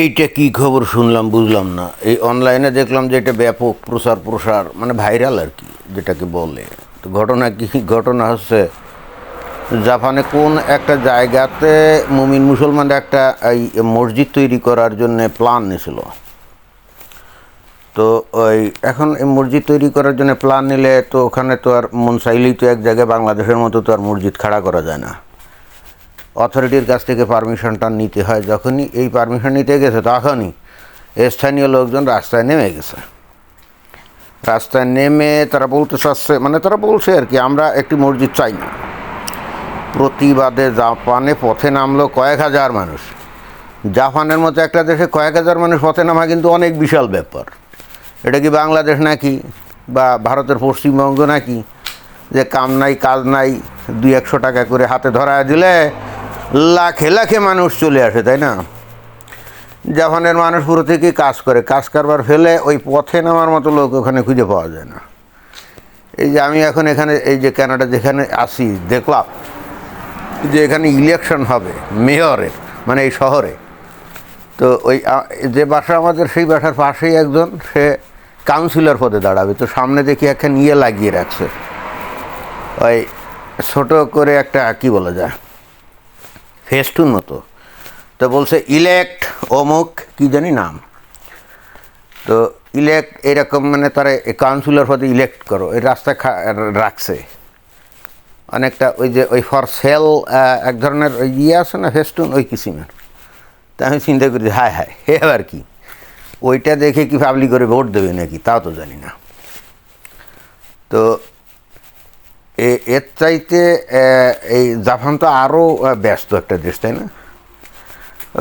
এইটা কি খবর শুনলাম বুঝলাম না। এই অনলাইনে দেখলাম যে এটা ব্যাপক প্রসার মানে ভাইরাল আর কি, যেটাকে বলে। তো ঘটনা কি? ঘটনা হচ্ছে জাপানে কোন একটা জায়গাতে মুমিন মুসলমানরা একটা এই মসজিদ তৈরি করার জন্য প্ল্যান নিয়েছিল। তো ওই এখন এই মসজিদ তৈরি করার জন্য প্ল্যান নিলে তো ওখানে তো আর মন চাইলেই তো এক জায়গায় বাংলাদেশের মতো তো আর মসজিদ খাড়া করা যায় না। অথরিটির কাছ থেকে পারমিশনটা নিতে হয়। যখনই এই পারমিশন নিতে গেছে তখনই স্থানীয় লোকজন রাস্তায় নেমে গেছে। রাস্তায় নেমে তারা বলতে চাচ্ছে, মানে তারা বলছে আর কি, আমরা একটি মসজিদ চাই না। প্রতিবাদে জাপানে পথে নামলো কয়েক হাজার মানুষ। জাপানের মতো একটা দেশে কয়েক হাজার মানুষ পথে নামা কিন্তু অনেক বিশাল ব্যাপার। এটা কি বাংলাদেশ নাকি, বা ভারতের পশ্চিমবঙ্গ নাকি, যে কাম নাই কাজ নাই 200-100 টাকা করে হাতে ধরা দিলে লাখে লাখে মানুষ চলে আসে, তাই না? জাপানের মানুষ পুরো থেকে কাজ করে, কাজ কারবার ফেলে ওই পথে নামার মতো লোক ওখানে খুঁজে পাওয়া যায় না। এই যে আমি এখন এখানে এই যে কানাডা যেখানে আসি, দেখলাম যে এখানে ইলেকশন হবে মেয়রের, মানে এই শহরে। তো ওই যে বাসা আমাদের, সেই বাসার পাশেই একজন, সে কাউন্সিলর পদে দাঁড়াবে। তো সামনে দেখি একটা নিয়ে লাগিয়ে রাখছে, ওই ছোট করে একটা কী বলা যায়, ফেস্টুন মতো। তো বলছে ইলেক্ট অমুক কী জানি নাম। তো ইলেক্ট এরকম, মানে তারা কাউন্সিলর পদে ইলেক্ট করো, এই রাস্তা রাখছে অনেকটা। ওই যে ওই ফর সেল এক ধরনের ওই ইয়ে আছে না, ফেস্টুন, ওই কিসিমের। তা আমি চিন্তা করি, হায় হায়, হে আবার কি, ওইটা দেখে কি পাবলিক করে ভোট দেবে নাকি, তাও তো জানি না। তো এর চাইতে এই জাপান তো আরও ব্যস্ত একটা দেশ, তাই না?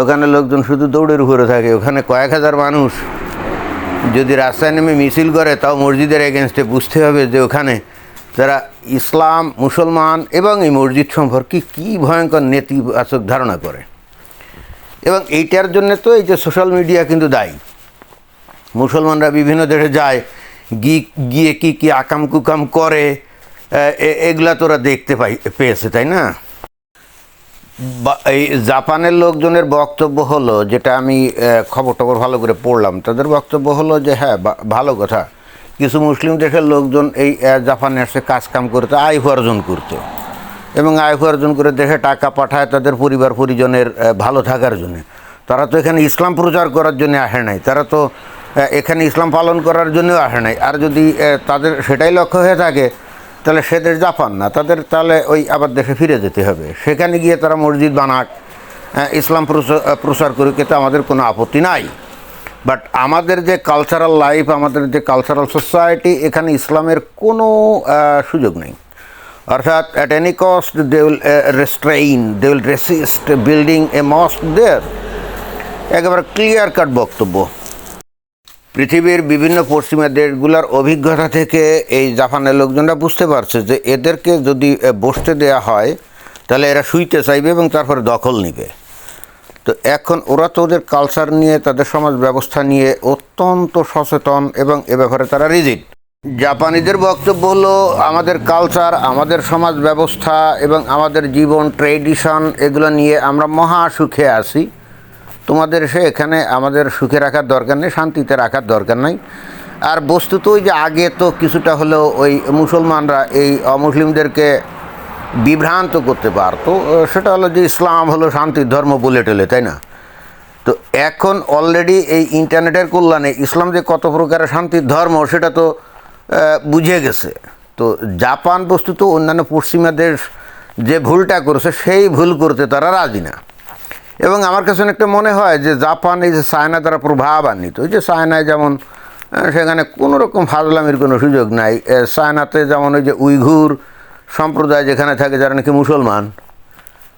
ওখানে লোকজন শুধু দৌড়ের উপরে থাকে। ওখানে কয়েক হাজার মানুষ যদি রাস্তায় নেমে মিছিল করে, তাও মসজিদের এগেনস্টে, বুঝতে হবে যে ওখানে যারা ইসলাম, মুসলমান এবং এই মসজিদ সম্পর্কে কী ভয়ঙ্কর নেতিবাচক ধারণা করে। এবং এইটার জন্যে তো এই যে সোশ্যাল মিডিয়া কিন্তু দায়ী। মুসলমানরা বিভিন্ন দেশে যায়, গিয়ে কি আকাম কুকাম করে, এগুলা তোরা দেখতে পেয়েছে, তাই না? এই জাপানের লোকজনের বক্তব্য হলো, যেটা আমি খবর টবর ভালো করে পড়লাম, তাদের বক্তব্য হলো যে হ্যাঁ, ভালো কথা, কিছু মুসলিম দেশের লোকজন এই জাপানে এসে কাজকাম করতে, আয় উপার্জন করতে, এবং আয় উপার্জন করে দেশে টাকা পাঠায় তাদের পরিবার পরিজনের ভালো থাকার জন্য। তারা তো এখানে ইসলাম প্রচার করার জন্য আসে নাই, তারা তো এখানে ইসলাম পালন করার জন্যও আসে নাই। আর যদি তাদের সেটাই লক্ষ্য হয়ে থাকে, তাহলে সে দেশ জাপান না, তাদের তাহলে ওই আবার দেশে ফিরে যেতে হবে। সেখানে গিয়ে তারা মসজিদ বানাক, ইসলাম প্রচার করুক, এতে আমাদের কোনো আপত্তি নাই। বাট আমাদের যে কালচারাল লাইফ, আমাদের যে কালচারাল সোসাইটি, এখানে ইসলামের কোনো সুযোগ নেই। অর্থাৎ at any cost they will restrain, they will resist building a mosque there. একেবারে ক্লিয়ার কাট বক্তব্য। পৃথিবীর বিভিন্ন পশ্চিমা দেশগুলোর অভিজ্ঞতা থেকে এই জাপানের লোকজনরা বুঝতে পারছে যে এদেরকে যদি বসতে দেয়া হয়, তাহলে এরা শুইতে চাইবে এবং তারপরে দখল নেবে। তো এখন ওরা তো ওদের কালচার নিয়ে, তাদের সমাজ ব্যবস্থা নিয়ে অত্যন্ত সচেতন, এবং এ ব্যাপারে তারা রিজিড। জাপানিদের বক্তব্য হলো, আমাদের কালচার, আমাদের সমাজ ব্যবস্থা এবং আমাদের জীবন ট্রেডিশন, এগুলো নিয়ে আমরা মহা সুখে আছি। তোমাদের এখানে আমাদের সুখে রাখার দরকার নেই, শান্তিতে রাখার দরকার নাই। আর বস্তুত ওই যে আগে তো কিছুটা হলেও ওই মুসলমানরা এই অমুসলিমদেরকে বিভ্রান্ত করতে পারতো, সেটা হলো যে ইসলাম হলো শান্তির ধর্ম বলে টেলে, তাই না? তো এখন অলরেডি এই ইন্টারনেটের কল্যাণে ইসলাম যে কত প্রকারের শান্তির ধর্ম, সেটা তো বুঝে গেছে। তো জাপান বস্তুত অন্যান্য পশ্চিমা দেশ যে ভুলটা করেছে, সেই ভুল করতে তারা রাজি না। এবং আমার কাছে অনেকটা মনে হয় যে জাপান এই যে চায়না দ্বারা প্রভাবান্বিত। ওই যে চায়নায় যেমন সেখানে কোনো রকম ফাজলামির কোনো সুযোগ নাই। চায়নাতে যেমন ওই যে উইঘুর সম্প্রদায় যেখানে থাকে, যারা নাকি মুসলমান,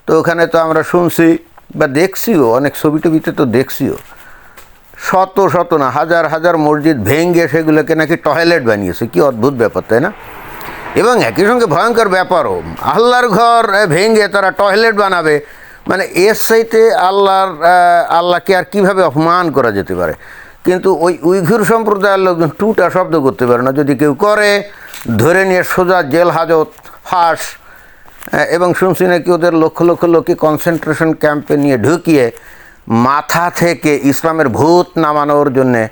তো ওখানে তো আমরা শুনছি বা দেখছিও, অনেক ছবি টবিতে তো দেখছিও, শত শত না হাজার হাজার মসজিদ ভেঙে সেগুলোকে নাকি টয়লেট বানিয়েছে। কি অদ্ভুত ব্যাপার, তাই না? এবং একই সঙ্গে ভয়ঙ্কর ব্যাপারও, আল্লাহর ঘর ভেঙে তারা টয়লেট বানাবে, মানে এর চাইতে আল্লাহকে আর কীভাবে অপমান করা যেতে পারে? কিন্তু ওই উইঘুর সম্প্রদায়ের লোকজন টুটা শব্দ করতে পারে না। যদি কেউ করে, ধরে নিয়ে সোজা জেল হাজত, ফাঁস। এবং শুনছি নাকি ওদের লক্ষ লক্ষ লোককে কনসেন্ট্রেশন ক্যাম্পে নিয়ে ঢুকিয়ে মাথা থেকে ইসলামের ভূত নামানোর জন্যে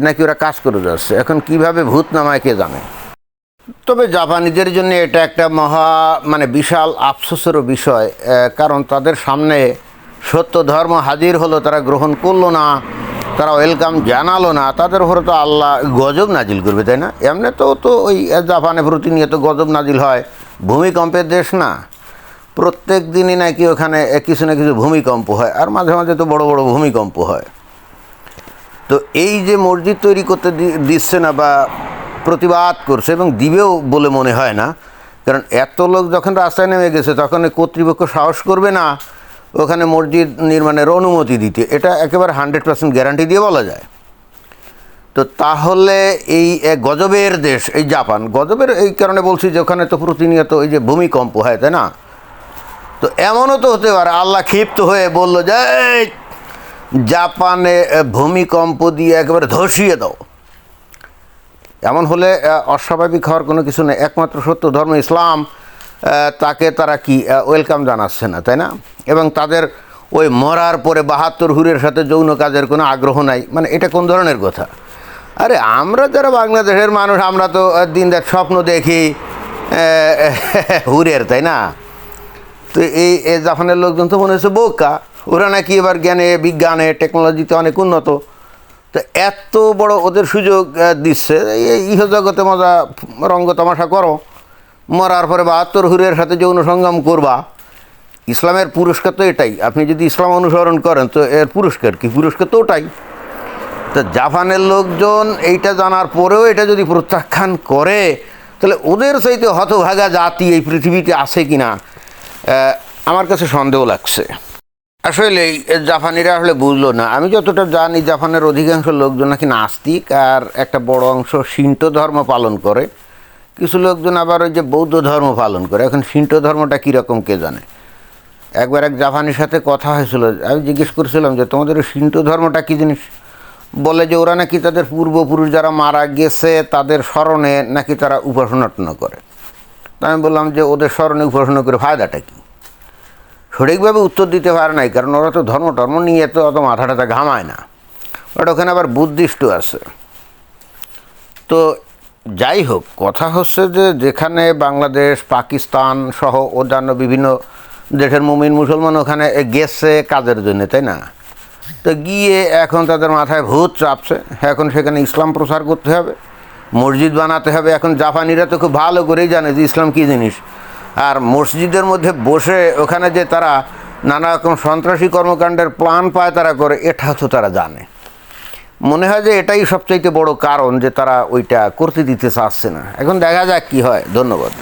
নাকি ওরা কাজ করে যাচ্ছে। এখন কিভাবে ভূত নামায় কে জানে। তবে জাপানিদের জন্য এটা একটা মানে বিশাল আফসোসেরও বিষয়, কারণ তাদের সামনে সত্য ধর্ম হাজির হলো, তারা গ্রহণ করলো না, তারা ওয়েলকাম জানালো না, তাদের উপরে তো আল্লাহ গজব নাজিল করবে, তাই না? এমনি তো ওই জাপানে প্রতিনিয়ত গজব নাজিল হয়, ভূমিকম্পের দেশ না, প্রত্যেক দিনই নাকি ওখানে কিছু না কিছু ভূমিকম্প হয়, আর মাঝে মাঝে তো বড় বড় ভূমিকম্প হয়। তো এই যে মসজিদ তৈরি করতে দিচ্ছে না বা প্রতিবাদ করছে, এবং দিবেও বলে মনে হয় না, কারণ এত লোক যখন রাস্তায় নেমে গেছে তখন কর্তৃপক্ষ সাহস করবে না ওখানে মসজিদ নির্মাণের অনুমতি দিতে, এটা একেবারে 100% গ্যারান্টি দিয়ে বলা যায়। তো তাহলে এই গজবের দেশ এই জাপান, গজবের এই কারণে বলছি যে ওখানে তো প্রতিনিয়ত এই যে ভূমিকম্প হয়, তাই না? তো এমনও তো হতে পারে আল্লাহ ক্ষিপ্ত হয়ে বলল যে জাপানে ভূমিকম্প দিয়ে একেবারে ধসিয়ে দাও। এমন হলে অস্বাভাবিক হওয়ার কোনো কিছু নেই। একমাত্র সত্য ধর্ম ইসলাম, তাকে তারা কি ওয়েলকাম জানাচ্ছে না, তাই না? এবং তাদের ওই মরার পরে 72 হুরের সাথে যৌন কাজের কোনো আগ্রহ নাই, মানে এটা কোন ধরনের কথা? আরে আমরা যারা বাংলাদেশের মানুষ, আমরা তো দিন রাত স্বপ্ন দেখি হুরের, তাই না? তো এই জাপানের লোকজন তো মনে হচ্ছে বোকা, ওরা নাকি এবার জ্ঞানে বিজ্ঞানে টেকনোলজিতে অনেক উন্নত, তো এত বড় ওদের সুযোগ দিচ্ছে, এই ইহজগতে মজা রঙ্গ তামাশা করো, মরার পরে 72 হুরের সাথে যৌন সঙ্গম করবা। ইসলামের পুরস্কার তো এটাই, আপনি যদি ইসলাম অনুসরণ করেন তো এর পুরস্কার কি? পুরস্কার তো ওটাই। তো জাপানের লোকজন এইটা জানার পরেও এটা যদি প্রত্যাখ্যান করে, তাহলে ওদের চাইতে হতভাগা জাতি এই পৃথিবীতে আছে কি না আমার কাছে সন্দেহ লাগছে। আসলে জাপানিরা আসলে বুঝলো না। আমি যতটা জানি জাপানের অধিকাংশ লোকজন নাকি নাস্তিক, আর একটা বড় অংশ শিন্টো ধর্ম পালন করে, কিছু লোকজন আবার ওই যে বৌদ্ধ ধর্ম পালন করে। এখন শিন্টো ধর্মটা কীরকম কে জানে। একবার এক জাপানির সাথে কথা হয়েছিল, আমি জিজ্ঞেস করেছিলাম যে তোমাদের শিন্টো ধর্মটা কী জিনিস। বলে যে ওরা নাকি তাদের পূর্বপুরুষ যারা মারা গেছে তাদের স্মরণে নাকি তারা উপাসনা করে। তো আমি বললাম যে ওদের স্মরণে উপাসনা করে ফায়দাটা কী? সঠিকভাবে উত্তর দিতে পারে নাই, কারণ ওরা তো ধর্ম নিয়ে তো অত মাথাটা ঘামায় না, ওটা ওখানে আবার বুদ্ধিস্ট আছে। তো যাই হোক, কথা হচ্ছে যে যেখানে বাংলাদেশ, পাকিস্তান সহ অন্যান্য বিভিন্ন দেশের মুমিন মুসলমান ওখানে গেছে কাজের জন্য, তাই না? তো গিয়ে এখন তাদের মাথায় ভূত চাপছে, এখন সেখানে ইসলাম প্রচার করতে হবে, মসজিদ বানাতে হবে। এখন জাপানিরা তো খুব ভালো করেই জানে যে ইসলাম কী জিনিস, আর মসজিদের মধ্যে বসে ওখানে যে তারা নানা রকম সন্ত্রাসী কর্মকাণ্ডের প্ল্যান পায় তারা করে, এটা তো তারা জানে। মনে হয় যে এটাই সবচাইতে বড় কারণ যে তারা ওইটা করতে দিতে চাচ্ছে না। এখন দেখা যাক কী হয়। ধন্যবাদ।